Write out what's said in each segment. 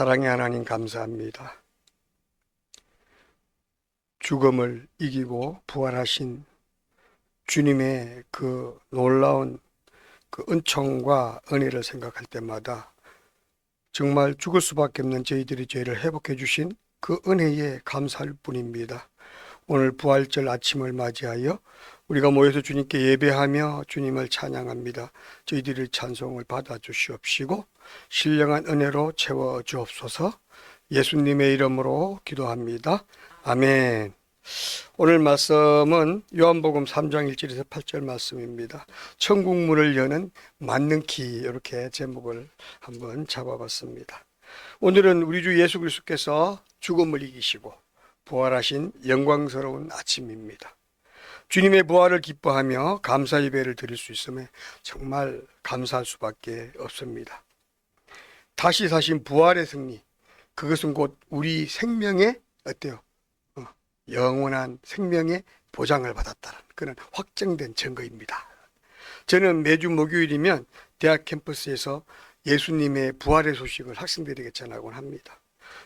사랑의 하나님 감사합니다. 죽음을 이기고 부활하신 주님의 그 놀라운 그 은총과 은혜를 생각할 때마다 정말 죽을 수밖에 없는 저희들의 죄를 회복해 주신 그 은혜에 감사할 뿐입니다. 오늘 부활절 아침을 맞이하여 우리가 모여서 주님께 예배하며 주님을 찬양합니다. 저희들의 찬송을 받아 주시옵시고 신령한 은혜로 채워 주옵소서. 예수님의 이름으로 기도합니다. 아멘. 오늘 말씀은 요한복음 3장 1절에서 8절 말씀입니다. 천국 문을 여는 맞는 키, 이렇게 제목을 한번 잡아봤습니다. 오늘은 우리 주 예수 그리스도께서 죽음을 이기시고 부활하신 영광스러운 아침입니다. 주님의 부활을 기뻐하며 감사 예배를 드릴 수 있음에 정말 감사할 수밖에 없습니다. 다시 사신 부활의 승리, 그것은 곧 우리 생명의 어때요? 영원한 생명의 보장을 받았다는 그런 확정된 증거입니다. 저는 매주 목요일이면 대학 캠퍼스에서 예수님의 부활의 소식을 학생들에게 전하곤 합니다.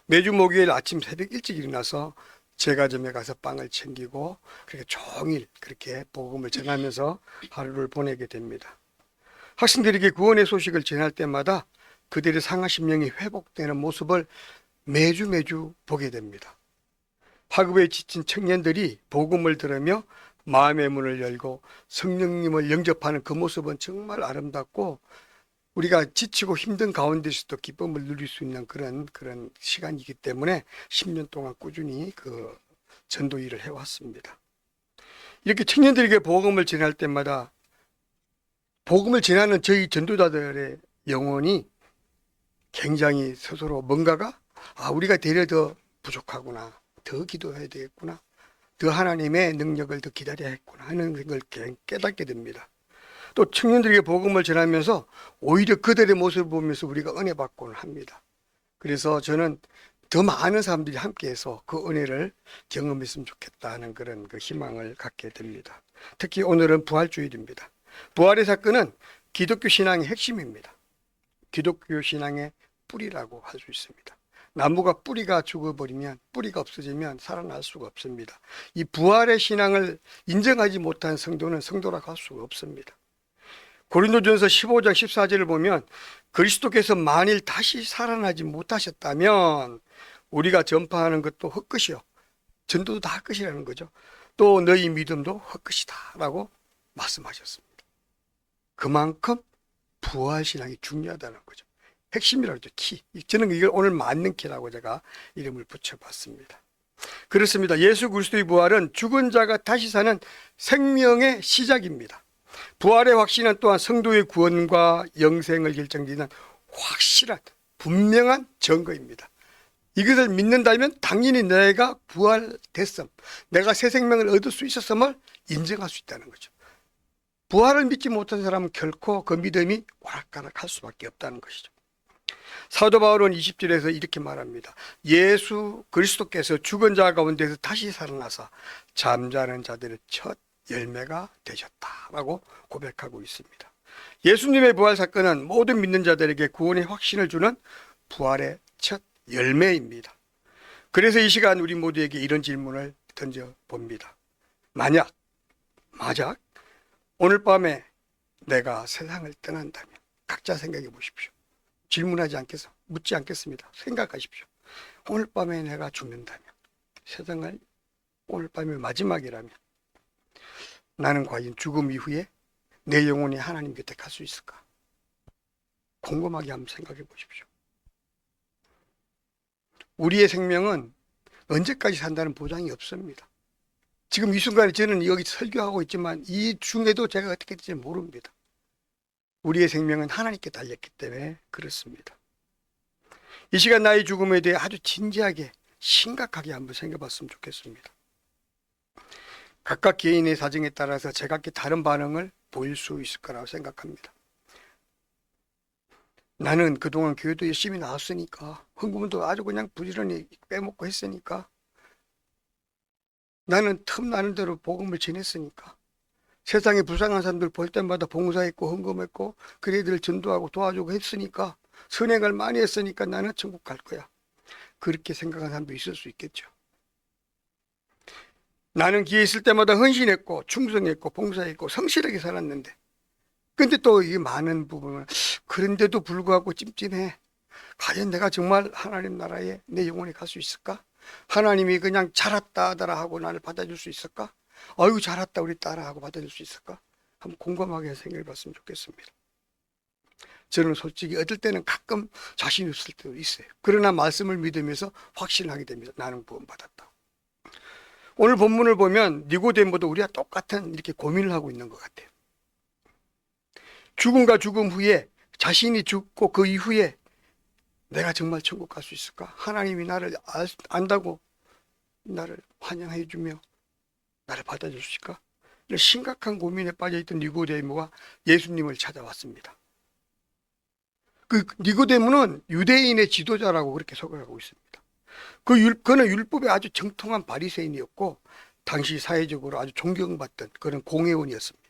매주 목요일 아침 새벽 일찍 일어나서 제과점에 가서 빵을 챙기고 그렇게 종일 그렇게 복음을 전하면서 하루를 보내게 됩니다. 학생들에게 구원의 소식을 전할 때마다 그들의 상한 심령이 회복되는 모습을 매주 보게 됩니다. 학업에 지친 청년들이 복음을 들으며 마음의 문을 열고 성령님을 영접하는 그 모습은 정말 아름답고 우리가 지치고 힘든 가운데서도 기쁨을 누릴 수 있는 그런 시간이기 때문에 10년 동안 꾸준히 그 전도 일을 해왔습니다. 이렇게 청년들에게 복음을 전할 때마다 복음을 전하는 저희 전도자들의 영혼이 굉장히 스스로 뭔가가 우리가 되려 더 부족하구나, 더 기도해야 되겠구나, 더 하나님의 능력을 더 기다려야 했구나 하는 걸 깨닫게 됩니다. 또 청년들에게 복음을 전하면서 오히려 그들의 모습을 보면서 우리가 은혜 받곤 합니다. 그래서 저는 더 많은 사람들이 함께해서 그 은혜를 경험했으면 좋겠다는 그런 그 희망을 갖게 됩니다. 특히 오늘은 부활주일입니다. 부활의 사건은 기독교 신앙의 핵심입니다. 기독교 신앙의 뿌리라고 할 수 있습니다. 나무가 뿌리가 죽어버리면, 뿌리가 없어지면 살아날 수가 없습니다. 이 부활의 신앙을 인정하지 못한 성도는 성도라고 할 수가 없습니다. 고린도전서 15장 14절을 보면 그리스도께서 만일 다시 살아나지 못하셨다면 우리가 전파하는 것도 헛것이요, 전도도 다 헛것이라는 거죠. 또 너희 믿음도 헛것이다 라고 말씀하셨습니다. 그만큼 부활신앙이 중요하다는 거죠. 핵심이라고 하죠. 키. 저는 이걸 오늘 맞는 키라고 제가 이름을 붙여봤습니다. 그렇습니다. 예수 그리스도의 부활은 죽은 자가 다시 사는 생명의 시작입니다. 부활의 확신은 또한 성도의 구원과 영생을 결정짓는 확실한 분명한 증거입니다. 이것을 믿는다면 당연히 내가 부활됐음, 내가 새 생명을 얻을 수 있었음을 인정할 수 있다는 거죠. 부활을 믿지 못한 사람은 결코 그 믿음이 오락가락할 수밖에 없다는 것이죠. 사도 바울은 20절에서 이렇게 말합니다. 예수 그리스도께서 죽은 자 가운데서 다시 살아나사 잠자는 자들의 첫 열매가 되셨다라고 고백하고 있습니다. 예수님의 부활 사건은 모든 믿는 자들에게 구원의 확신을 주는 부활의 첫 열매입니다. 그래서 이 시간 우리 모두에게 이런 질문을 던져봅니다. 만약 오늘 밤에 내가 세상을 떠난다면, 각자 생각해 보십시오. 질문하지 않겠어, 묻지 않겠습니다. 생각하십시오. 오늘 밤에 내가 죽는다면, 세상을 오늘 밤이 마지막이라면 나는 과연 죽음 이후에 내 영혼이 하나님 곁에 갈 수 있을까? 곰곰하게 한번 생각해 보십시오. 우리의 생명은 언제까지 산다는 보장이 없습니다. 지금 이 순간에 저는 여기 설교하고 있지만 이 중에도 제가 어떻게 될지 모릅니다. 우리의 생명은 하나님께 달렸기 때문에 그렇습니다. 이 시간 나의 죽음에 대해 아주 진지하게 심각하게 한번 생각해 봤으면 좋겠습니다. 각각 개인의 사정에 따라서 제각기 다른 반응을 보일 수 있을 거라고 생각합니다. 나는 그동안 교회도 열심히 나왔으니까, 헌금도 아주 그냥 부지런히 빼먹고 했으니까, 나는 틈나는 대로 복음을 전했으니까, 세상에 불쌍한 사람들 볼 때마다 봉사했고 헌금했고 그래들 전도하고 도와주고 했으니까 선행을 많이 했으니까 나는 천국 갈 거야. 그렇게 생각하는 사람도 있을 수 있겠죠. 나는 기회 있을 때마다 헌신했고 충성했고 봉사했고 성실하게 살았는데, 근데 또 이 많은 부분은 그런데도 불구하고 찜찜해. 과연 내가 정말 하나님 나라에 내 영혼이 갈 수 있을까? 하나님이 그냥 잘했다 하더라 하고 나를 받아줄 수 있을까? 아이고 잘했다 우리 딸아 하고 받아줄 수 있을까? 한번 곰곰하게 생각해 봤으면 좋겠습니다. 저는 솔직히 어떨 때는 가끔 자신 없을 때도 있어요. 그러나 말씀을 믿으면서 확신하게 됩니다. 나는 구원받았다. 오늘 본문을 보면 니고데모도 우리가 똑같은 이렇게 고민을 하고 있는 것 같아요. 죽음과 죽음 후에, 자신이 죽고 그 이후에 내가 정말 천국 갈 수 있을까? 하나님이 나를 안다고 나를 환영해 주며 나를 받아줄 수 있을까? 이런 심각한 고민에 빠져있던 니고데모가 예수님을 찾아왔습니다. 그 니고데모는 유대인의 지도자라고 그렇게 소개하고 있습니다. 그는 율법에 아주 정통한 바리새인이었고 당시 사회적으로 아주 존경받던 그런 공회원이었습니다.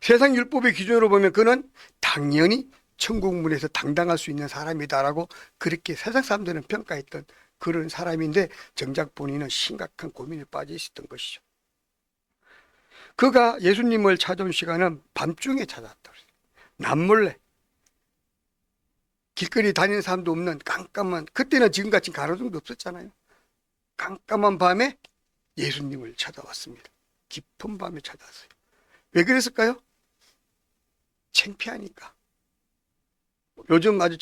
세상 율법의 기준으로 보면 그는 당연히 천국문에서 당당할 수 있는 사람이다라고 그렇게 세상 사람들은 평가했던 그런 사람인데, 정작 본인은 심각한 고민에 빠져 있었던 것이죠. 그가 예수님을 찾아온 시간은 밤중에 찾아왔다. 남몰래 길거리 다니는 사람도 없는 깜깜한, 그때는 지금같이 가로등도 없었잖아요. 깜깜한 밤에 예수님을 찾아왔습니다. 깊은 밤에 찾아왔어요. 왜 그랬을까요? 창피하니까. 요즘 아주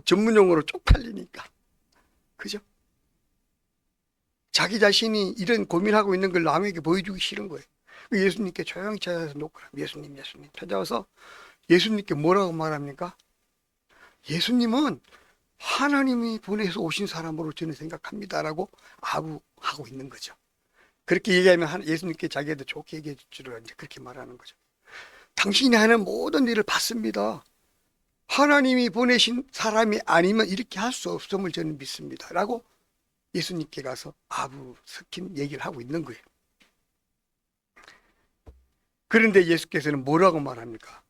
전문용어로 쪽팔리니까. 그죠? 자기 자신이 이런 고민하고 있는 걸 남에게 보여주기 싫은 거예요. 예수님께 조용히 찾아와서 놓고라. 예수님 찾아와서 예수님께 뭐라고 말합니까? 예수님은 하나님이 보내서 오신 사람으로 저는 생각합니다라고 아부하고 있는 거죠. 그렇게 얘기하면 예수님께 자기한테 좋게 얘기해 주라 이제 그렇게 말하는 거죠. 당신이 하는 모든 일을 받습니다. 하나님이 보내신 사람이 아니면 이렇게 할 수 없음을 저는 믿습니다. 라고 예수님께 가서 아부 섞인 얘기를 하고 있는 거예요. 그런데 예수께서는 뭐라고 말합니까?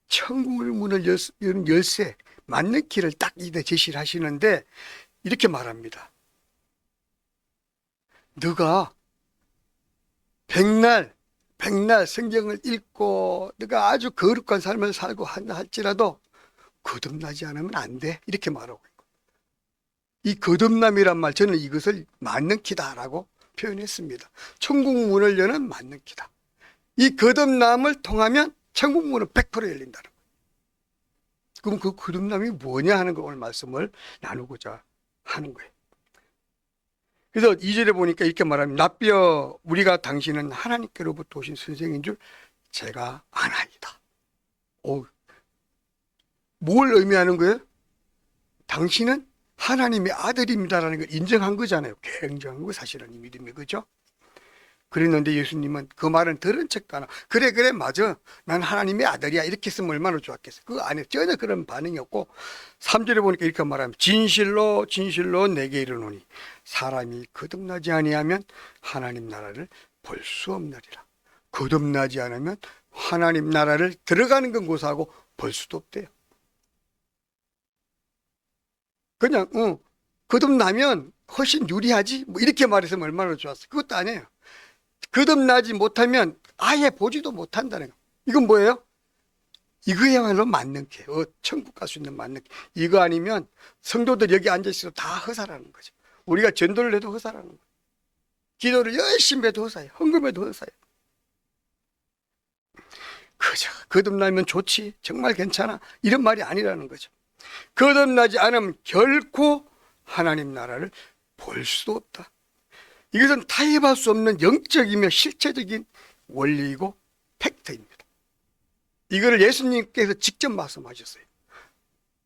천국의 문을 여는 열쇠, 맞는 길을 딱 이제 제시를 하시는데 이렇게 말합니다. 너가 백날 성경을 읽고 너가 아주 거룩한 삶을 살고 한다 할지라도 거듭나지 않으면 안 돼. 이렇게 말하고 있고, 이 거듭남이란 말, 저는 이것을 맞는 키다라고 표현했습니다. 천국 문을 여는 맞는 키다. 이 거듭남을 통하면 천국 문은 100% 열린다는 거예요. 그럼 그 거듭남이 뭐냐 하는 거 오늘 말씀을 나누고자 하는 거예요. 그래서 2절에 보니까 이렇게 말합니다. 납비여 우리가 당신은 하나님께로부터 오신 선생인 줄 제가 아나이다. 뭘 의미하는 거예요? 당신은 하나님의 아들입니다라는 걸 인정한 거잖아요. 굉장한 거 사실은 이 믿음이, 그죠? 그랬는데 예수님은 그 말은 들은 척도 안 하고 그래 맞아 난 하나님의 아들이야 이렇게 했으면 얼마나 좋았겠어요. 그거 안에 전혀 그런 반응이 없고 3절에 보니까 이렇게 말하면 진실로 내게 이르노니 사람이 거듭나지 아니하면 하나님 나라를 볼 수 없느니라. 거듭나지 않으면 하나님 나라를 들어가는 건 고사하고 볼 수도 없대요. 그냥 거듭나면 훨씬 유리하지 뭐 이렇게 말했으면 얼마나 좋았어. 그것도 아니에요. 거듭나지 못하면 아예 보지도 못한다는 거. 이건 뭐예요? 이거야말로 맞는 게 천국 갈 수 있는 맞는 게. 이거 아니면 성도들 여기 앉아있어도 다 허사라는 거죠. 우리가 전도를 해도 허사라는 거예요. 기도를 열심히 해도 허사예요. 헌금해도 허사예요. 그죠. 거듭나면 좋지, 정말 괜찮아, 이런 말이 아니라는 거죠. 거듭나지 않으면 결코 하나님 나라를 볼 수도 없다. 이것은 타협할 수 없는 영적이며 실체적인 원리이고 팩트입니다. 이거를 예수님께서 직접 말씀하셨어요.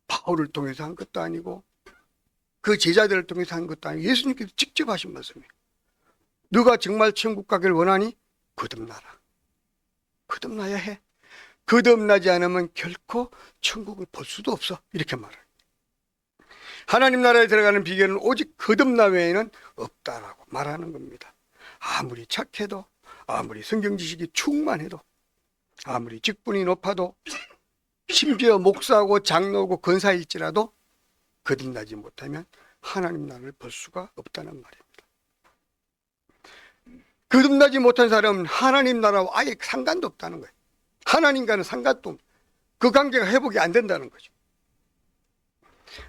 바울을 통해서 한 것도 아니고 그 제자들을 통해서 한 것도 아니고 예수님께서 직접 하신 말씀이에요. 너가 정말 천국 가길 원하니 거듭나라. 거듭나야 해. 거듭나지 않으면 결코 천국을 볼 수도 없어. 이렇게 말해요. 하나님 나라에 들어가는 비결은 오직 거듭나 외에는 없다라고 말하는 겁니다. 아무리 착해도, 아무리 성경 지식이 충만해도, 아무리 직분이 높아도, 심지어 목사고 장로고 권사일지라도 거듭나지 못하면 하나님 나라를 볼 수가 없다는 말입니다. 거듭나지 못한 사람은 하나님 나라와 아예 상관도 없다는 거예요. 하나님과는 상관도 없고 그 관계가 회복이 안 된다는 거죠.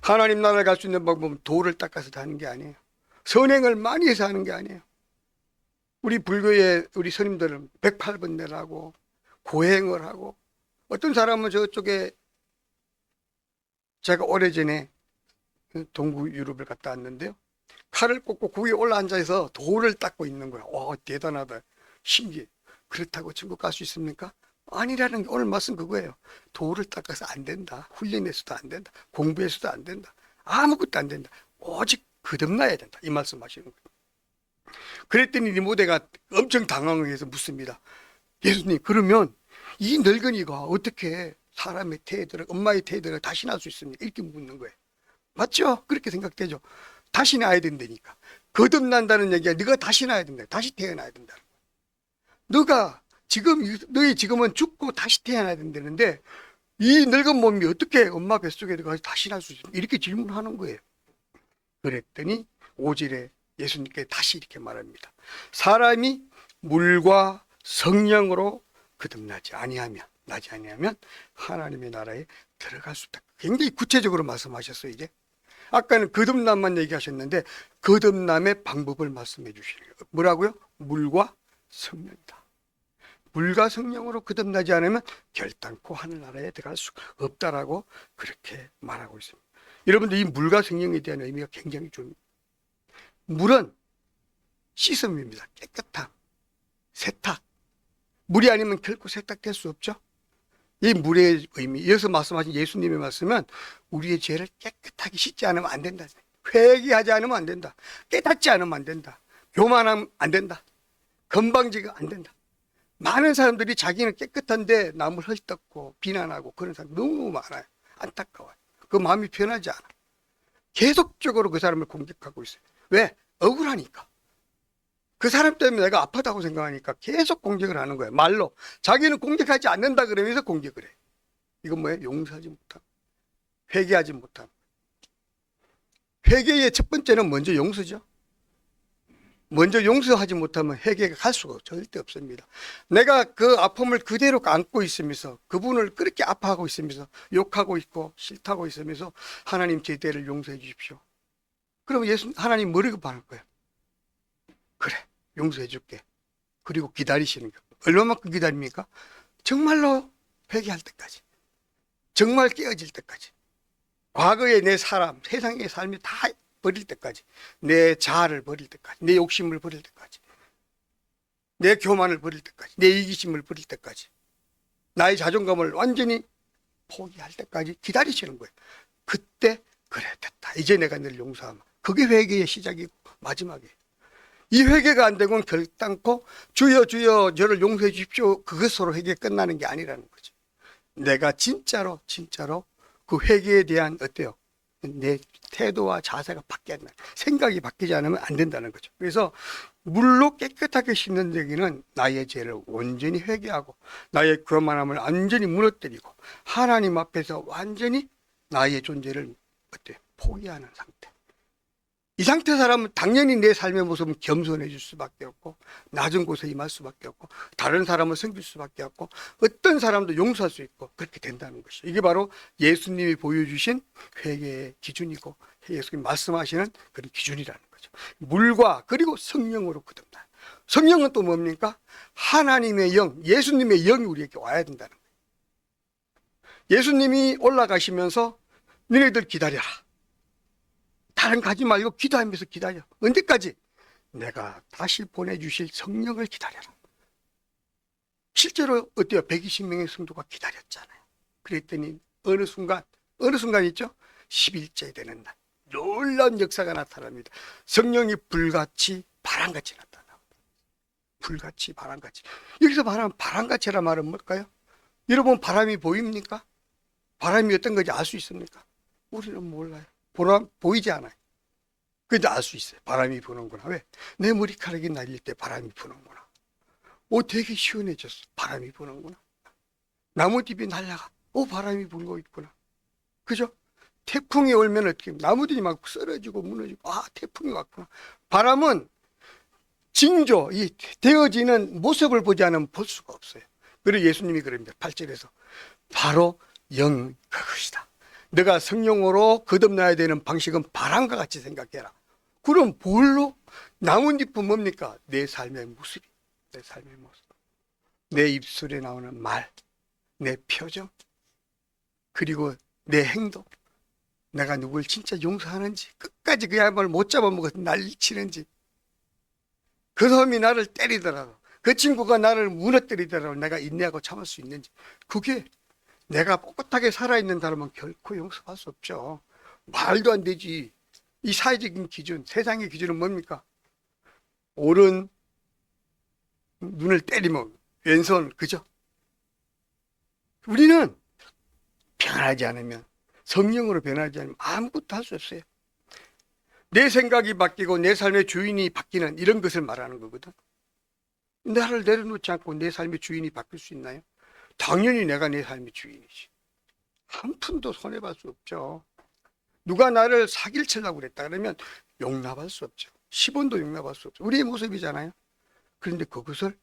하나님 나라를 갈 수 있는 방법은 도를 닦아서 하는 게 아니에요. 선행을 많이 해서 하는 게 아니에요. 우리 불교의 우리 스님들은 108번 내라고 고행을 하고, 어떤 사람은 저쪽에, 제가 오래전에 동구 유럽을 갔다 왔는데요, 칼을 꽂고 거기에 올라앉아서 돌을 닦고 있는 거야. 와, 대단하다, 신기해. 그렇다고 천국 갈 수 있습니까? 아니라는 게 오늘 말씀 그거예요. 돌을 닦아서 안 된다. 훈련해서도 안 된다. 공부해서도 안 된다. 아무것도 안 된다. 오직 거듭나야 된다. 이 말씀 하시는 거예요. 그랬더니 니모데가 엄청 당황을 해서 묻습니다. 예수님, 그러면 이 늙은이가 어떻게 사람의 태들을, 엄마의 태들을 다시 낳을 수 있습니까? 이렇게 묻는 거예요. 맞죠? 그렇게 생각되죠. 다시 낳아야 된다니까. 거듭난다는 얘기가 네가 다시 낳아야 된다. 다시 태어나야 된다. 너가 너희 지금은 죽고 다시 태어나야 된다는데 이 늙은 몸이 어떻게 엄마 뱃속에 들어가서 다시 날 수 있습니까? 이렇게 질문하는 거예요. 그랬더니 5절에 예수님께 다시 이렇게 말합니다. 사람이 물과 성령으로 거듭나지 아니하면 하나님의 나라에 들어갈 수 없다. 굉장히 구체적으로 말씀하셨어요. 이제 아까는 거듭남만 얘기하셨는데 거듭남의 방법을 말씀해 주시는 거예요. 뭐라고요? 물과 성령이다. 물과 성령으로 거듭나지 않으면 결단코 하늘나라에 들어갈 수 없다라고 그렇게 말하고 있습니다. 여러분들, 이 물과 성령에 대한 의미가 굉장히 중요합니다. 물은 씻음입니다. 깨끗함, 세탁. 물이 아니면 결코 세탁될 수 없죠. 이 물의 의미, 여기서 말씀하신 예수님의 말씀은 우리의 죄를 깨끗하게 씻지 않으면 안 된다. 회개하지 않으면 안 된다. 깨닫지 않으면 안 된다. 교만하면 안 된다. 건방지가 안 된다. 많은 사람들이 자기는 깨끗한데 남을 헐떡고 비난하고 그런 사람 너무 많아요. 안타까워요. 그 마음이 편하지 않아. 계속적으로 그 사람을 공격하고 있어요. 왜? 억울하니까. 그 사람 때문에 내가 아프다고 생각하니까 계속 공격을 하는 거예요. 말로. 자기는 공격하지 않는다 그러면서 공격을 해. 이건 뭐예요? 용서하지 못함. 회개하지 못함. 회개의 첫 번째는 먼저 용서죠. 먼저 용서하지 못하면 회개가 갈 수가 절대 없습니다. 내가 그 아픔을 그대로 안고 있으면서 그분을 그렇게 아파하고 있으면서 욕하고 있고 싫다고 있으면서 하나님 제 죄를 용서해 주십시오. 그러면 하나님 뭐라고 바랄 거예요? 그래, 용서해 줄게. 그리고 기다리시는 거예요. 얼마만큼 기다립니까? 정말로 회개할 때까지. 정말 깨어질 때까지. 과거의 내 사람, 세상의 삶이 다 버릴 때까지, 내 자아를 버릴 때까지, 내 욕심을 버릴 때까지, 내 교만을 버릴 때까지, 내 이기심을 버릴 때까지, 나의 자존감을 완전히 포기할 때까지 기다리시는 거예요. 그때 그래 됐다. 이제 내가 너를 용서하마. 그게 회개의 시작이고 마지막이에요. 이 회개가 안 되면 결단코 주여 주여 저를 용서해 주십시오. 그것으로 회개 끝나는 게 아니라는 거죠. 내가 진짜로 그 회개에 대한 어때요? 내 태도와 자세가 바뀌어야 된다. 생각이 바뀌지 않으면 안 된다는 거죠. 그래서 물로 깨끗하게 씻는 얘기는 나의 죄를 온전히 회개하고 나의 교만함을 완전히 무너뜨리고 하나님 앞에서 완전히 나의 존재를 어때? 포기하는 상태. 이 상태 사람은 당연히 내 삶의 모습은 겸손해질 수밖에 없고 낮은 곳에 임할 수밖에 없고 다른 사람을 섬길 수밖에 없고 어떤 사람도 용서할 수 있고 그렇게 된다는 것이죠. 이게 바로 예수님이 보여주신 회개의 기준이고 예수님이 말씀하시는 그런 기준이라는 거죠. 물과 그리고 성령으로 거듭나요. 성령은 또 뭡니까? 하나님의 영, 예수님의 영이 우리에게 와야 된다는 거예요. 예수님이 올라가시면서 너희들 기다려라. 다른 가지 말고 기도하면서 기다려. 언제까지? 내가 다시 보내주실 성령을 기다려라. 실제로 어때요? 120명의 성도가 기다렸잖아요. 그랬더니 어느 순간 있죠? 10일째 되는 날 놀라운 역사가 나타납니다. 성령이 불같이 바람같이 나타납니다. 불같이 바람같이. 여기서 말하면 바람같이란 말은 뭘까요? 여러분, 바람이 보입니까? 바람이 어떤 건지 알 수 있습니까? 우리는 몰라요. 보이지 않아요. 그래도 알 수 있어요. 바람이 부는구나. 왜? 내 머리카락이 날릴 때 바람이 부는구나. 되게 시원해졌어. 바람이 부는구나. 나뭇잎이 날아가. 바람이 불고 있구나. 그죠? 태풍이 오면 어떻게 나무들이 막 쓰러지고 무너지고 태풍이 왔구나. 바람은 징조, 이 되어지는 모습을 보지 않으면 볼 수가 없어요. 그리고 예수님이 그럽니다. 8절에서 바로 영 그것이다. 너가 성령으로 거듭나야 되는 방식은 바람과 같이 생각해라. 그럼 뭘로? 나뭇잎은 뭡니까? 내 삶의 모습이, 내 삶의 모습, 내 입술에 나오는 말, 내 표정, 그리고 내 행동, 내가 누굴 진짜 용서하는지, 끝까지 그야말로 못 잡아먹어서 난리치는지, 그 사람이 나를 때리더라도, 그 친구가 나를 무너뜨리더라도 내가 인내하고 참을 수 있는지, 그게 내가 꼿꼿하게 살아있는 사람은 결코 용서할 수 없죠. 말도 안 되지. 이 사회적인 기준, 세상의 기준은 뭡니까? 오른 눈을 때리면 왼손, 그죠? 우리는 변하지 않으면, 성령으로 변하지 않으면 아무것도 할 수 없어요. 내 생각이 바뀌고 내 삶의 주인이 바뀌는 이런 것을 말하는 거거든. 나를 내려놓지 않고 내 삶의 주인이 바뀔 수 있나요? 당연히 내가 내 삶의 주인이지. 한 푼도 손해볼 수 없죠. 누가 나를 사기를 치려고 그랬다 그러면 용납할 수 없죠. 10원도 용납할 수 없죠. 우리의 모습이잖아요. 그런데 그것을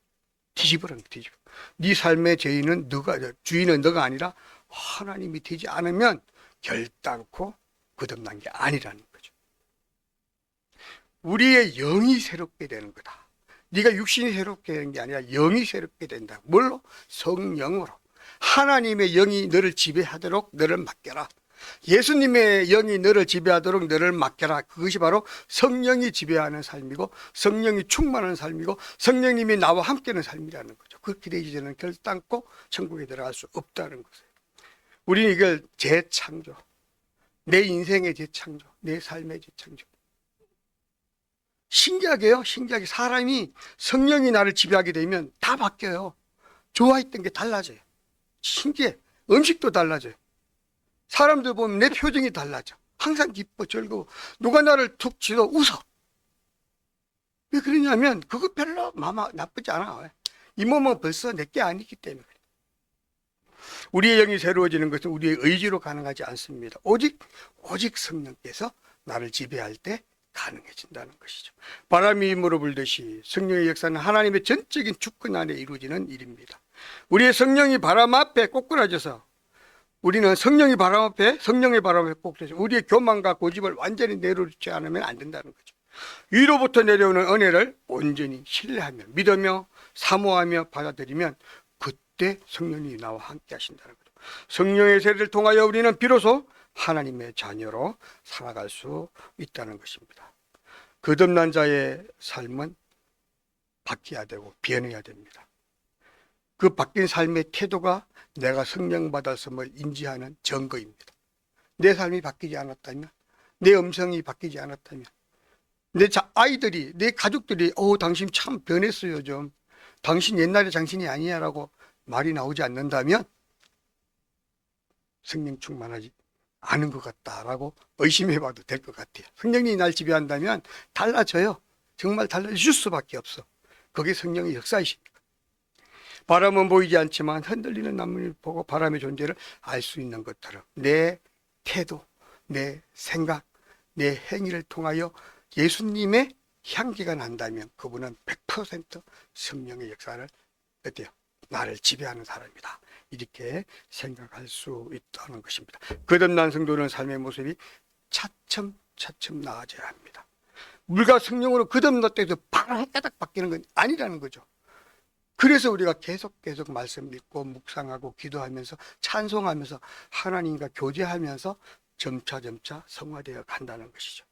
뒤집으라는 뒤집어. 네 삶의 주인은 너가 아니라 하나님이 되지 않으면 결단코 거듭난 게 아니라는 거죠. 우리의 영이 새롭게 되는 거다. 네가 육신이 새롭게 되는 게 아니라 영이 새롭게 된다. 뭘로? 성령으로. 하나님의 영이 너를 지배하도록 너를 맡겨라. 예수님의 영이 너를 지배하도록 너를 맡겨라. 그것이 바로 성령이 지배하는 삶이고 성령이 충만한 삶이고 성령님이 나와 함께하는 삶이라는 거죠. 그렇게 되기 전에는 결단코 천국에 들어갈 수 없다는 거예요. 우리는 이걸 재창조, 내 인생의 재창조, 내 삶의 재창조. 신기하게요. 신기하게 사람이 성령이 나를 지배하게 되면 다 바뀌어요. 좋아했던 게 달라져요. 신기해. 음식도 달라져요. 사람들 보면 내 표정이 달라져. 항상 기뻐, 즐거워. 누가 나를 툭 치도 웃어. 왜 그러냐면 그거 별로 나쁘지 않아. 이 몸은 벌써 내게 아니기 때문에. 우리의 영이 새로워지는 것은 우리의 의지로 가능하지 않습니다. 오직 성령께서 나를 지배할 때 가능해진다는 것이죠. 바람이 힘으로 불듯이 성령의 역사는 하나님의 전적인 주권 안에 이루어지는 일입니다. 우리의 성령이 바람 앞에 꼬꾸라져서 우리는 성령의 바람 앞에 꼬꾸라져 우리의 교만과 고집을 완전히 내려놓지 않으면 안 된다는 거죠. 위로부터 내려오는 은혜를 온전히 신뢰하며 믿으며 사모하며 받아들이면 그때 성령이 나와 함께 하신다는 거죠. 성령의 세례를 통하여 우리는 비로소 하나님의 자녀로 살아갈 수 있다는 것입니다. 거듭난 자의 삶은 바뀌어야 되고 변해야 됩니다. 그 바뀐 삶의 태도가 내가 성령 받았음을 인지하는 증거입니다. 내 삶이 바뀌지 않았다면, 내 음성이 바뀌지 않았다면, 내 아이들이, 내 가족들이 당신 참 변했어요 좀. 당신 옛날의 당신이 아니야 라고 말이 나오지 않는다면 성령 충만하지 않은 것 같다라고 의심해봐도 될 것 같아요. 성령이 날 지배한다면 달라져요. 정말 달라질 수밖에 없어. 그게 성령의 역사이십니다. 바람은 보이지 않지만 흔들리는 나뭇잎을 보고 바람의 존재를 알 수 있는 것처럼 내 태도, 내 생각, 내 행위를 통하여 예수님의 향기가 난다면 그분은 100% 성령의 역사를 어때요? 나를 지배하는 사람이다. 이렇게 생각할 수 있다는 것입니다. 거듭난 성도는 삶의 모습이 차츰차츰 나아져야 합니다. 물과 성령으로 거듭났다 해서 바로 해가닥 바뀌는 건 아니라는 거죠. 그래서 우리가 계속 말씀 읽고 묵상하고 기도하면서 찬송하면서 하나님과 교제하면서 점차 성화되어 간다는 것이죠.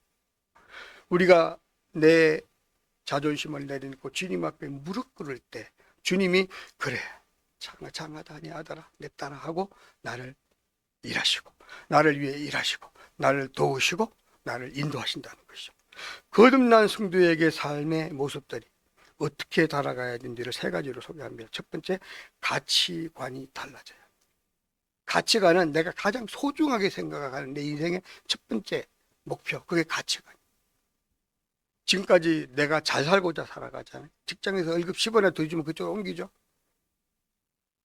우리가 내 자존심을 내려놓고 주님 앞에 무릎 꿇을 때 주님이 그래 장하다니 아들아 내 딸아 하고 나를 일하시고 나를 위해 일하시고 나를 도우시고 나를 인도하신다는 것이죠. 거듭난 성도에게 삶의 모습들이 어떻게 달아가야 되는지를 세 가지로 소개합니다. 첫 번째, 가치관이 달라져요. 가치관은 내가 가장 소중하게 생각하는 내 인생의 첫 번째 목표, 그게 가치관. 지금까지 내가 잘 살고자 살아가잖아요. 직장에서 월급 10원이나 더 주면 그쪽으로 옮기죠.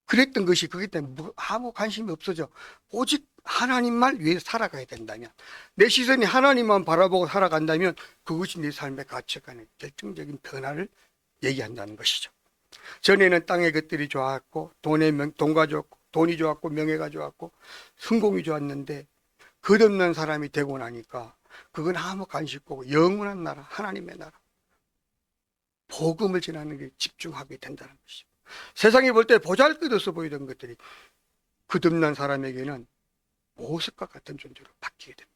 그랬던 것이 그것 때문에 아무 관심이 없어져. 오직 하나님만 위해 살아가야 된다면, 내 시선이 하나님만 바라보고 살아간다면 그것이 내 삶의 가치관의 결정적인 변화를 얘기한다는 것이죠. 전에는 땅의 것들이 좋았고 돈과 좋았고 돈이 좋았고 명예가 좋았고 성공이 좋았는데 끝없는 사람이 되고 나니까 그건 아무 관심 없고 영원한 나라, 하나님의 나라, 복음을 전하는 게 집중하게 된다는 것이죠. 세상이 볼 때 보잘것없어 보이던 것들이 끝없는 사람에게는 보석과 같은 존재로 바뀌게 됩니다.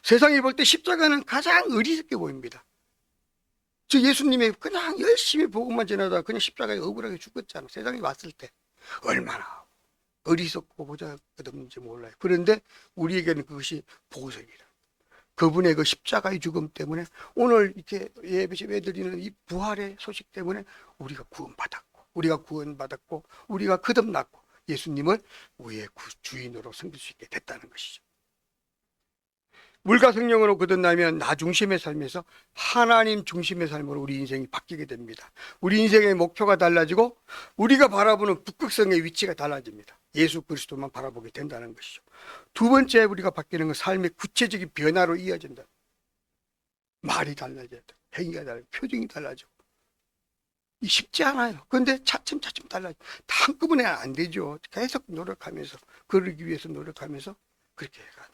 세상이 볼 때 십자가는 가장 어리석게 보입니다. 저 예수님이 그냥 열심히 복음만 전하다가 그냥 십자가에 억울하게 죽었잖아. 세상에 왔을 때 얼마나 어리석고 보잘것없는지 몰라요. 그런데 우리에게는 그것이 보석이라. 그분의 그 십자가의 죽음 때문에 오늘 이렇게 예배 드리는 이 부활의 소식 때문에 우리가 구원받았고 우리가 거듭났고 예수님을 우리의 주인으로 섬길 수 있게 됐다는 것이죠. 물과 성령으로 거듭나면 나 중심의 삶에서 하나님 중심의 삶으로 우리 인생이 바뀌게 됩니다. 우리 인생의 목표가 달라지고 우리가 바라보는 북극성의 위치가 달라집니다. 예수 그리스도만 바라보게 된다는 것이죠. 두 번째 우리가 바뀌는 건 삶의 구체적인 변화로 이어진다. 말이 달라져야 돼. 행위가 달라져. 표정이 달라져. 쉽지 않아요. 그런데 차츰차츰 달라져. 다 한꺼번에 안 되죠. 계속 노력하면서, 그러기 위해서 노력하면서 그렇게 해가.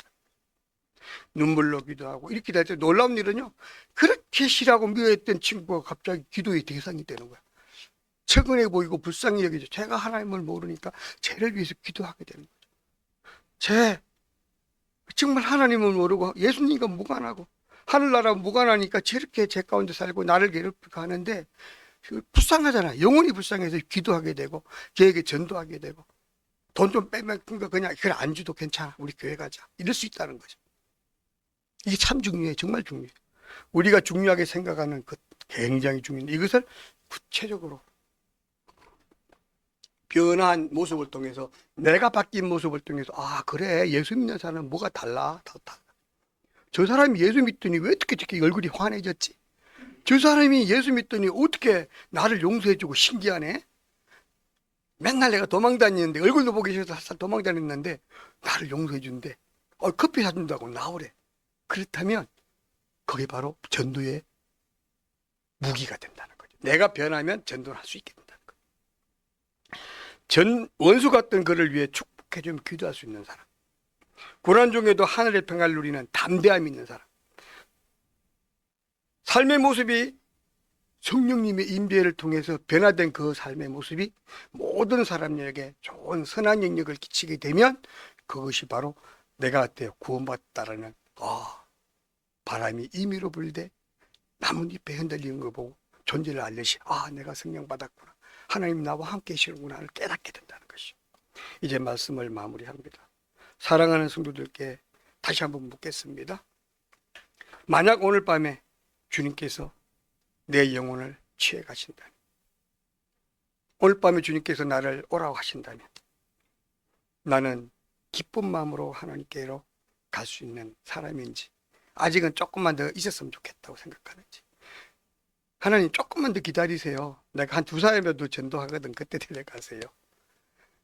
눈물로 기도하고 이렇게 될 때 놀라운 일은요, 그렇게 싫어하고 미워했던 친구가 갑자기 기도의 대상이 되는 거야. 최근에 보이고 불쌍히 여기죠. 제가 하나님을 모르니까 쟤를 위해서 기도하게 되는 거죠. 쟤 정말 하나님을 모르고 예수님과 무관하고 하늘나라 무관하니까 저렇게 제 가운데 살고 나를 괴롭히고 하는데 불쌍하잖아. 영혼이 불쌍해서 기도하게 되고 걔에게 전도하게 되고 돈 좀 빼면 그냥 그래 안 줘도 괜찮아. 우리 교회 가자. 이럴 수 있다는 거죠. 이게 참 중요해. 정말 중요해. 우리가 중요하게 생각하는 것 굉장히 중요해. 이것을 구체적으로 변한 모습을 통해서 내가 바뀐 모습을 통해서 아 그래 예수 믿는 사람은 뭐가 달라. 저 사람이 예수 믿더니 왜 어떻게 저렇게 얼굴이 환해졌지? 저 사람이 예수 믿더니 어떻게 나를 용서해주고 신기하네? 맨날 내가 도망다니는데 얼굴도 보기 싫어서 도망다녔는데 나를 용서해준대. 커피 사준다고 나오래. 그렇다면 그게 바로 전도의 무기가 된다는 거죠. 내가 변하면 전도를 할 수 있게 된다는 거죠. 원수 같던 그를 위해 축복해주면 기도할 수 있는 사람. 고난 중에도 하늘의 평화를 누리는 담대함이 있는 사람. 삶의 모습이 성령님의 임재를 통해서 변화된 그 삶의 모습이 모든 사람에게 좋은 선한 영향을 끼치게 되면 그것이 바로 내가 어때요? 구원받았다라는 바람이 임의로 불되 나뭇잎에 흔들리는 거 보고 존재를 알듯이 내가 성령 받았구나. 하나님 나와 함께 계시는구나를 깨닫게 된다는 것이죠. 이제 말씀을 마무리합니다. 사랑하는 성도들께 다시 한번 묻겠습니다. 만약 오늘 밤에 주님께서 내 영혼을 취해 가신다면, 오늘 밤에 주님께서 나를 오라고 하신다면 나는 기쁜 마음으로 하나님께로 갈 수 있는 사람인지, 아직은 조금만 더 있었으면 좋겠다고 생각하는지, 하나님 조금만 더 기다리세요. 내가 한 2살이라도 전도하거든. 그때 데려가세요.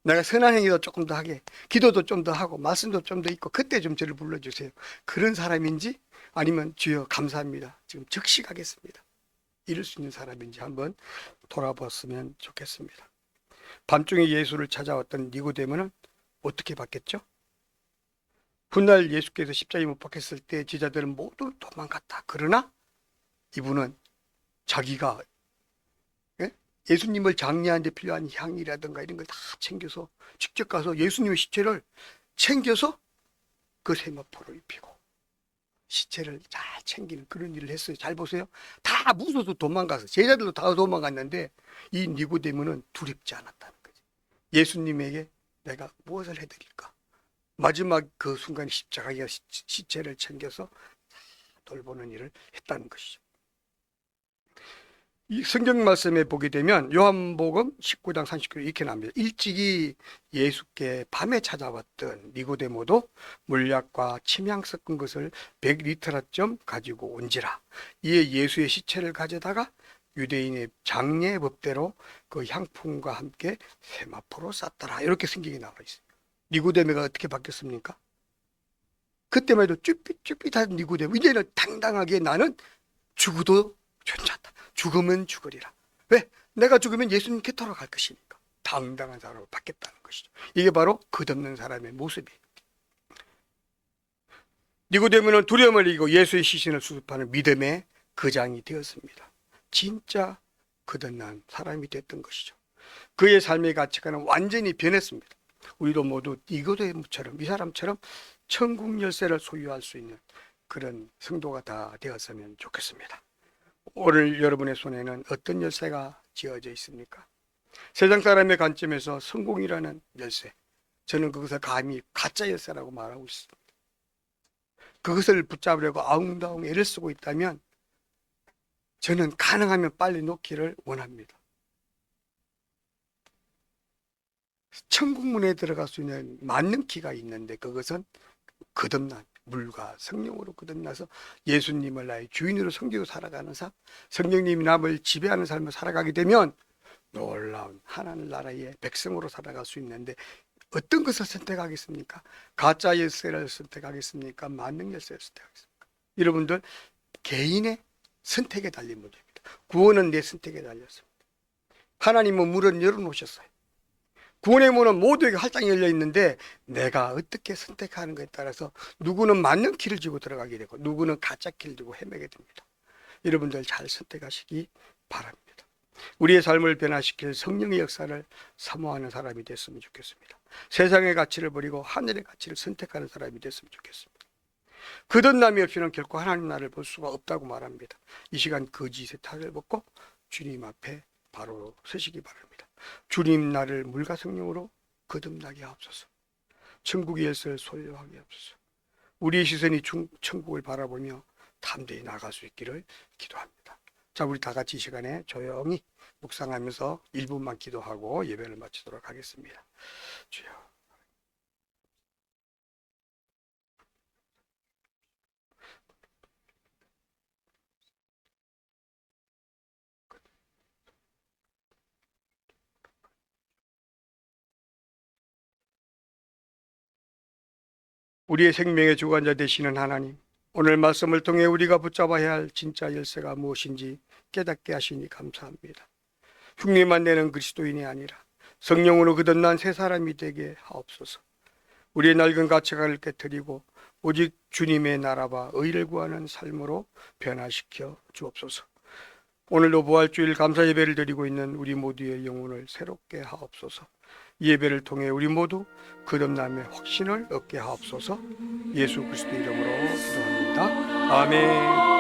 내가 선한 행위도 조금 더 하게, 기도도 좀 더 하고 말씀도 좀 더 있고 그때 좀 저를 불러주세요. 그런 사람인지 아니면 주여 감사합니다. 지금 즉시 가겠습니다. 이럴 수 있는 사람인지 한번 돌아봤으면 좋겠습니다. 밤중에 예수를 찾아왔던 니고데모는 어떻게 봤겠죠? 훗날 예수께서 십자가에 못 박혔을 때 제자들은 모두 도망갔다. 그러나 이분은 자기가 예수님을 장례하는 데 필요한 향이라든가 이런 걸 다 챙겨서 직접 가서 예수님의 시체를 챙겨서 그 세마포로 입히고 시체를 잘 챙기는 그런 일을 했어요. 잘 보세요. 다 무서워서 도망가서 제자들도 다 도망갔는데 이 니고데모는 두렵지 않았다는 거지. 예수님에게 내가 무엇을 해드릴까? 마지막 그 순간 십자가에 시체를 챙겨서 돌보는 일을 했다는 것이죠. 이 성경 말씀에 보게 되면 요한복음 19장 39절 이렇게 나옵니다. 일찍이 예수께 밤에 찾아왔던 니고데모도 물약과 침향 섞은 것을 100리터라쯤 가지고 온지라. 이에 예수의 시체를 가져다가 유대인의 장례 법대로 그 향품과 함께 세마포로 쌌더라. 이렇게 성경이 나와 있어요. 니고데모가 어떻게 바뀌었습니까? 그때만 해도 쭈삣쭈삣한 니고데모, 이제는 당당하게 나는 죽어도 괜찮다. 죽으면 죽으리라. 왜? 내가 죽으면 예수님께 돌아갈 것이니까. 당당한 사람으로 바뀌었다는 것이죠. 이게 바로 끝없는 사람의 모습이에요. 니고데모는 두려움을 이기고 예수의 시신을 수습하는 믿음의 거장이 되었습니다. 진짜 거듭난 사람이 됐던 것이죠. 그의 삶의 가치관은 완전히 변했습니다. 우리도 모두 니고데모처럼, 이 사람처럼 천국 열쇠를 소유할 수 있는 그런 성도가 다 되었으면 좋겠습니다. 오늘 여러분의 손에는 어떤 열쇠가 쥐어져 있습니까? 세상 사람의 관점에서 성공이라는 열쇠, 저는 그것을 감히 가짜 열쇠라고 말하고 있습니다. 그것을 붙잡으려고 아웅다웅 애를 쓰고 있다면 저는 가능하면 빨리 놓기를 원합니다. 천국문에 들어갈 수 있는 맞는 키가 있는데 그것은 거듭난 물과 성령으로 거듭나서 예수님을 나의 주인으로 섬기고 살아가는 삶, 성령님이 남을 지배하는 삶을 살아가게 되면 놀라운 하나님 나라의 백성으로 살아갈 수 있는데 어떤 것을 선택하겠습니까? 가짜 열쇠를 선택하겠습니까? 만능 열쇠를 선택하겠습니까? 여러분들 개인의 선택에 달린 문제입니다. 구원은 내 선택에 달렸습니다. 하나님은 문을 열어놓으셨어요. 구원의 문은 모두에게 활짝 열려 있는데 내가 어떻게 선택하는 것에 따라서 누구는 맞는 길을 지고 들어가게 되고 누구는 가짜 길을 지고 헤매게 됩니다. 여러분들 잘 선택하시기 바랍니다. 우리의 삶을 변화시킬 성령의 역사를 사모하는 사람이 됐으면 좋겠습니다. 세상의 가치를 버리고 하늘의 가치를 선택하는 사람이 됐으면 좋겠습니다. 거듭남이 없이는 결코 하나님 나라를 볼 수가 없다고 말합니다. 이 시간 거짓의 탈을 벗고 주님 앞에 바로 서시기 바랍니다. 주님 나를 물과 성령으로 거듭나게 하옵소서. 천국의 열쇠를 소유하게 하옵소서. 우리의 시선이 천국을 바라보며 담대히 나갈 수 있기를 기도합니다. 자, 우리 다 같이 이 시간에 조용히 묵상하면서 1분만 기도하고 예배를 마치도록 하겠습니다. 주여. 우리의 생명의 주관자 되시는 하나님, 오늘 말씀을 통해 우리가 붙잡아야 할 진짜 열쇠가 무엇인지 깨닫게 하시니 감사합니다. 흉내만 내는 그리스도인이 아니라 성령으로 거듭난 새 사람이 되게 하옵소서. 우리의 낡은 가치관을 깨뜨리고 오직 주님의 나라와 의를 구하는 삶으로 변화시켜 주옵소서. 오늘도 부활주일 감사 예배를 드리고 있는 우리 모두의 영혼을 새롭게 하옵소서. 이 예배를 통해 우리 모두 거듭남의 확신을 얻게 하옵소서. 예수 그리스도 이름으로 기도합니다. 아멘.